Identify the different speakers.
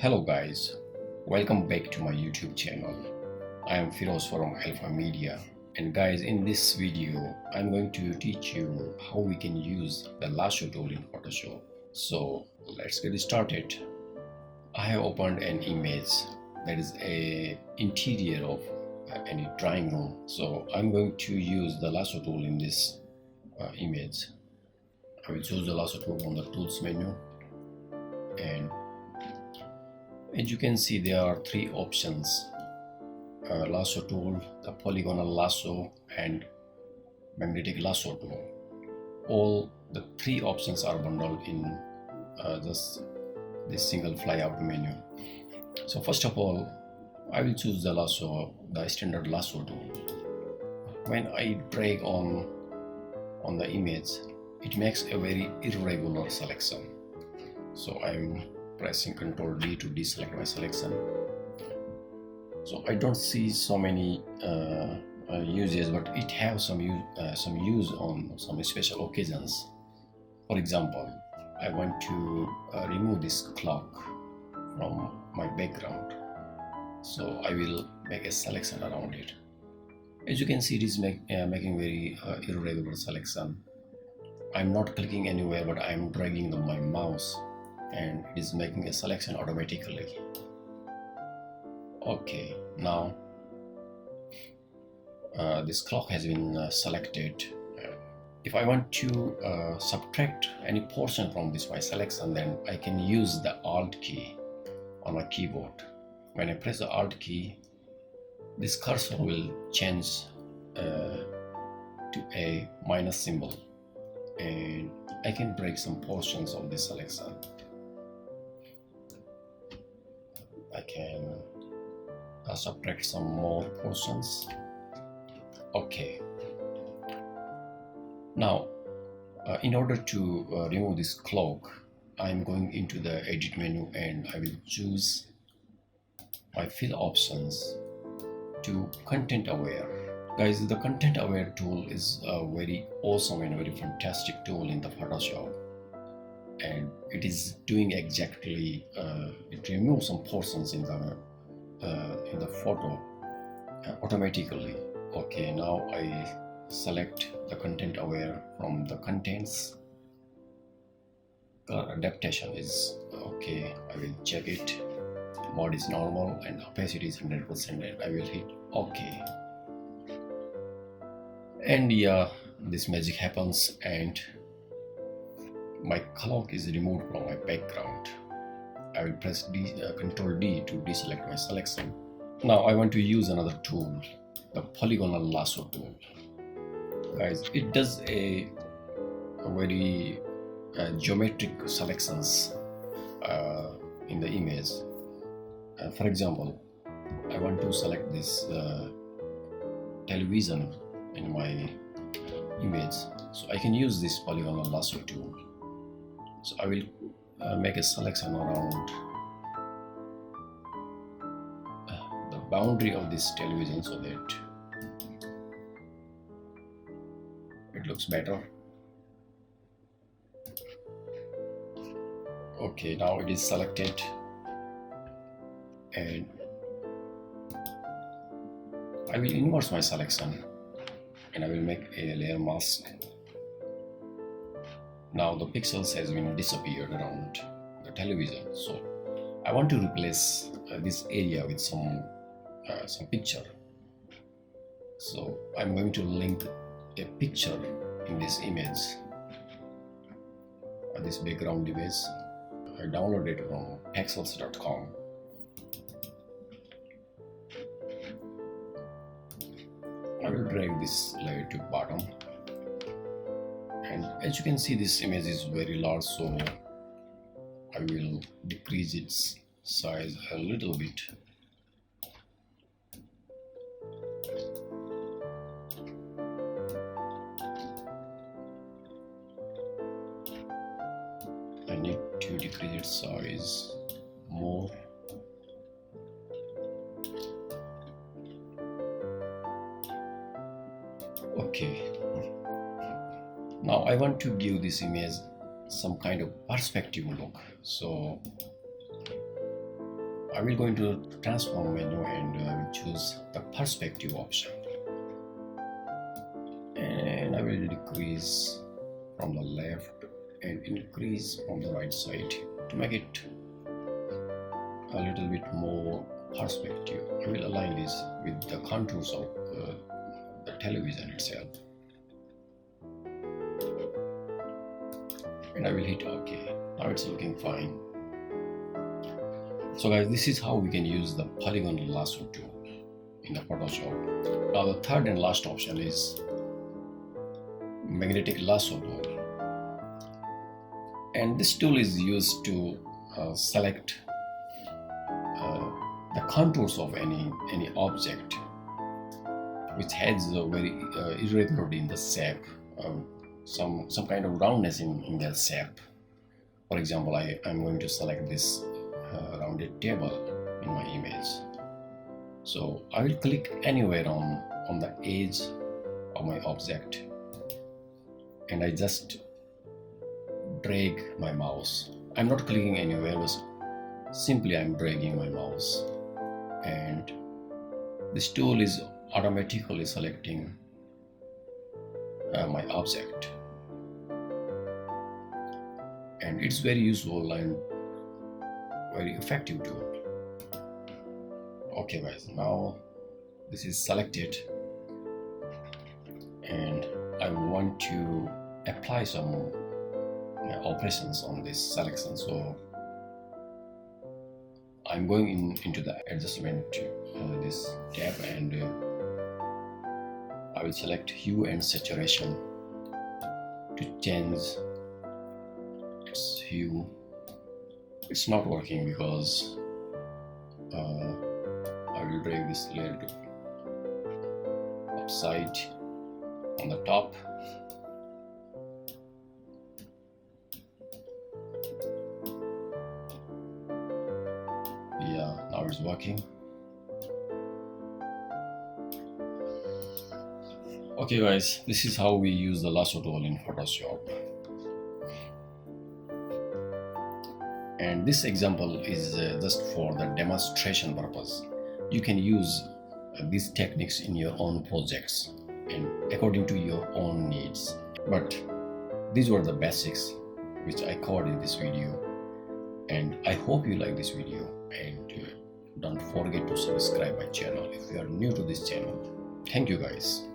Speaker 1: Hello guys, welcome back to my YouTube channel. I am Firoz from Alpha Media, and guys, in this video I'm going to teach you how we can use the Lasso tool in Photoshop. So let's get started. I have opened an image that is a interior of any drawing room. So I'm going to use the Lasso tool in this image. I will choose the Lasso tool from the tools menu, and as you can see, there are three options: lasso tool, the polygonal lasso, and magnetic lasso tool. All the three options are bundled in this single flyout menu. So first of all, I will choose the lasso, the standard lasso tool. When I drag on the image, it makes a very irregular selection. So I'm pressing Ctrl D to deselect my selection. So I don't see so many uses, but it has some use on some special occasions. For example, I want to remove this clock from my background, so I will make a selection around it. As you can see, it is making very irregular selection. I'm not clicking anywhere, but I'm dragging my mouse and it is making a selection automatically. Okay, now this clock has been selected. If I want to subtract any portion from my selection, then I can use the Alt key on my keyboard. When I press the Alt key, this cursor will change to a minus symbol, and I can break some portions of this selection. I can subtract some more portions. Okay. Now, in order to remove this clock, I'm going into the edit menu and I will choose my fill options to content aware. Guys, the content aware tool is a very awesome and very fantastic tool in the Photoshop, and it is doing exactly it removes some portions in the photo automatically. Okay, now I select the content aware from the contents. Color adaptation is okay. I will check it. Mode is normal and opacity is 100%, and I will hit OK. And yeah, this magic happens and my clock is removed from my background. I will press Ctrl D to deselect my selection. Now I want to use another tool, the polygonal lasso tool. Guys, it does a very geometric selections in the image. For example, I want to select this television in my image, so I can use this polygonal lasso tool. So I will make a selection around the boundary of this television so that it looks better. Okay, now it is selected, and I will invert my selection and I will make a layer mask. Now the pixels has been disappeared around the television, so I want to replace this area with some picture. So I'm going to link a picture in this image, this background image. I downloaded it from pexels.com. I will drag this layer to bottom, and as you can see, this image is very large, so I will decrease its size a little bit. I need to decrease its size more. Okay. Now I want to give this image some kind of perspective look. So I will go into transform menu and I will choose the perspective option, and I will decrease from the left and increase from the right side to make it a little bit more perspective. I will align this with the contours of the television itself, and I will hit OK. Now it's looking fine. So guys, this is how we can use the Polygonal Lasso tool in the Photoshop. Now the third and last option is Magnetic Lasso tool, and this tool is used to select the contours of any object which has a very irregularity in the shape, some kind of roundness in their shape. For example, I'm going to select this rounded table in my image. So I will click anywhere on the edge of my object, and I just drag my mouse. I'm not clicking anywhere, but simply I'm dragging my mouse, and this tool is automatically selecting my object, and it's very useful and very effective tool. Okay guys, now this is selected and I want to apply some operations on this selection. So I'm going into the adjustment this tab, and I will select hue and saturation to change its hue. It's not working because I will drag this layer to upside on the top. Yeah, now it's working. Okay guys, this is how we use the lasso tool in Photoshop. And this example is just for the demonstration purpose. You can use these techniques in your own projects and according to your own needs. But these were the basics which I covered in this video. And I hope you like this video, and don't forget to subscribe my channel if you are new to this channel. Thank you guys.